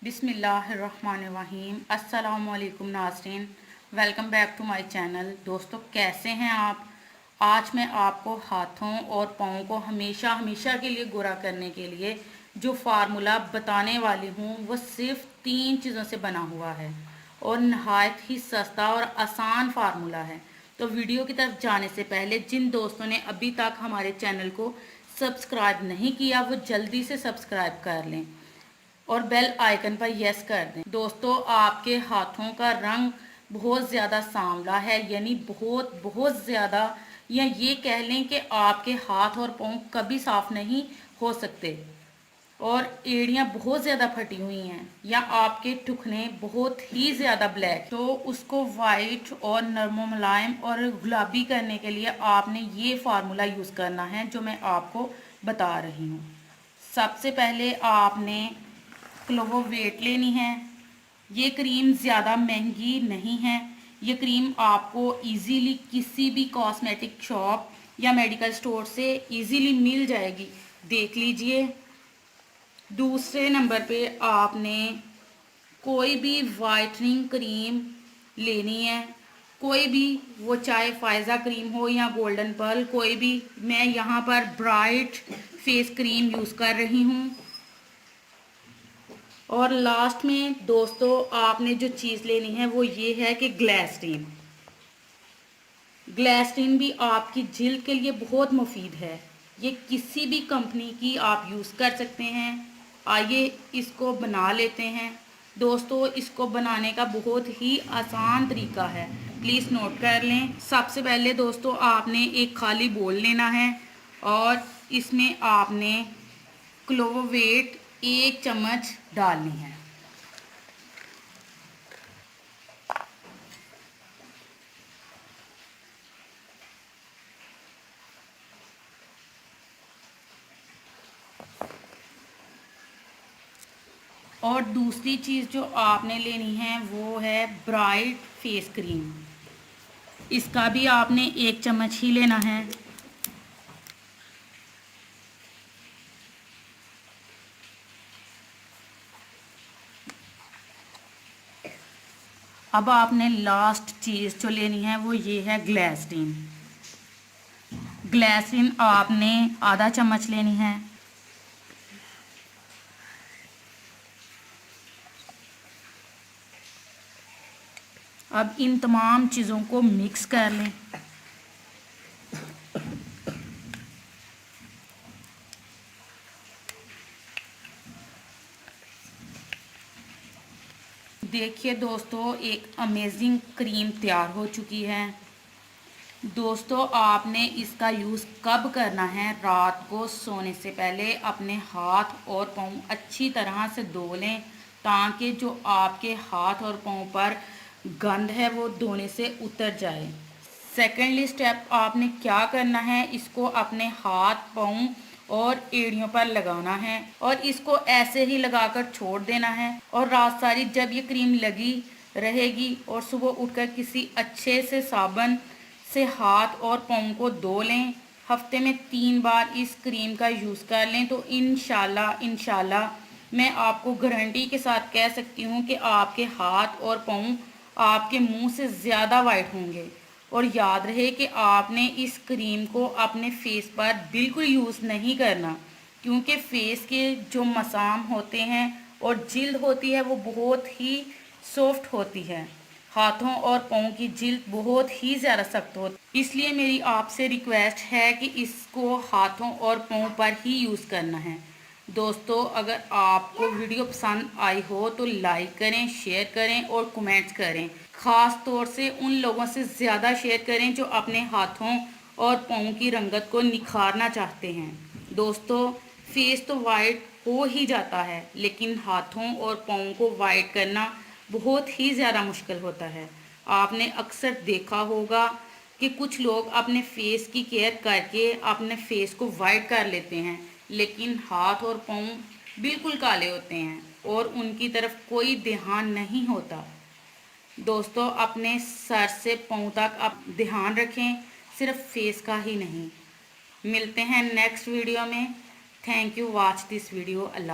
बिस्मिल्लाहिर्रहमानिर्रहीम। अस्सलामुअलैकुम नाज़रीन, welcome back to my channel. दोस्तों, कैसे हैं आप? आज मैं आपको हाथों और पाँव को हमेशा हमेशा के लिए गोरा करने के लिए जो फार्मूला बताने वाली हूँ वो सिर्फ 3 चीज़ों से बना हुआ है और नहायत ही सस्ता और आसान फार्मूला है। तो वीडियो की तरफ जाने से पहले जिन दोस्तों ने अभी तक हमारे चैनल को सब्सक्राइब नहीं किया वो जल्दी से सब्सक्राइब कर लें और बेल आइकन पर यस कर दें। दोस्तों, आपके हाथों का रंग बहुत ज़्यादा सांवला है, यानी बहुत बहुत ज़्यादा, या ये कह लें कि आपके हाथ और पाँव कभी साफ नहीं हो सकते और एड़ियाँ बहुत ज़्यादा फटी हुई हैं या आपके टुकने बहुत ही ज़्यादा ब्लैक, तो उसको वाइट और नरम मुलायम और गुलाबी करने के लिए आपने ये फार्मूला यूज़ करना है जो मैं आपको बता रही हूँ। सबसे पहले आपने क्लोवोवेट लेनी है। ये क्रीम ज़्यादा महंगी नहीं है। ये क्रीम आपको इजीली किसी भी कॉस्मेटिक शॉप या मेडिकल स्टोर से इजीली मिल जाएगी, देख लीजिए। दूसरे नंबर पे आपने कोई भी वाइटनिंग क्रीम लेनी है, कोई भी, वो चाहे फायजा क्रीम हो या गोल्डन पर्ल, कोई भी। मैं यहाँ पर ब्राइट फेस क्रीम यूज़ कर रही हूँ। और लास्ट में दोस्तों आपने जो चीज़ लेनी है वो ये है कि ग्लिसरीन। ग्लिसरीन भी आपकी जिल्द के लिए बहुत मुफीद है। ये किसी भी कंपनी की आप यूज़ कर सकते हैं। आइए इसको बना लेते हैं। दोस्तों, इसको बनाने का बहुत ही आसान तरीका है, प्लीज़ नोट कर लें। सबसे पहले दोस्तों आपने एक खाली बोल लेना है और इसमें आपने क्लोवोवेट 1 चम्मच डालनी है। और दूसरी चीज़ जो आपने लेनी है वो है ब्राइट फेस क्रीम। इसका भी आपने 1 चम्मच ही लेना है। अब आपने लास्ट चीज़ जो लेनी है वो ये है ग्लिसरीन। ग्लिसरीन आपने आधा चम्मच लेनी है। अब इन तमाम चीज़ों को मिक्स कर लें। देखिए दोस्तों, एक अमेजिंग क्रीम तैयार हो चुकी है। दोस्तों, आपने इसका यूज़ कब करना है? रात को सोने से पहले अपने हाथ और पाँव अच्छी तरह से धो लें ताकि जो आपके हाथ और पाँव पर गंध है वो धोने से उतर जाए। सेकेंडली स्टेप आपने क्या करना है, इसको अपने हाथ, पाँव और एड़ियों पर लगाना है और इसको ऐसे ही लगाकर छोड़ देना है और रात सारी जब ये क्रीम लगी रहेगी और सुबह उठकर किसी अच्छे से साबुन से हाथ और पाँव को धो लें। हफ्ते में 3 बार इस क्रीम का यूज़ कर लें तो इंशाल्लाह मैं आपको गारंटी के साथ कह सकती हूँ कि आपके हाथ और पाँव आपके मुंह से ज़्यादा वाइट होंगे। और याद रहे कि आपने इस क्रीम को अपने फेस पर बिल्कुल यूज़ नहीं करना, क्योंकि फेस के जो मसाम होते हैं और जिल्द होती है वो बहुत ही सॉफ्ट होती है। हाथों और पाँव की जिल्द बहुत ही ज़्यादा सख्त होती, इसलिए मेरी आपसे रिक्वेस्ट है कि इसको हाथों और पाँव पर ही यूज़ करना है। दोस्तों, अगर आपको वीडियो पसंद आई हो तो लाइक करें, शेयर करें और कमेंट्स करें। ख़ास तौर से उन लोगों से ज़्यादा शेयर करें जो अपने हाथों और पाँव की रंगत को निखारना चाहते हैं। दोस्तों, फेस तो वाइट हो ही जाता है, लेकिन हाथों और पाँव को वाइट करना बहुत ही ज़्यादा मुश्किल होता है। आपने अक्सर देखा होगा कि कुछ लोग अपने फेस की केयर करके अपने फेस को वाइट कर लेते हैं, लेकिन हाथ और पाँव बिल्कुल काले होते हैं और उनकी तरफ कोई ध्यान नहीं होता। दोस्तों, अपने सर से पाँव तक आप ध्यान रखें, सिर्फ फेस का ही नहीं। मिलते हैं नेक्स्ट वीडियो में। Thank you, watch this video. Allah.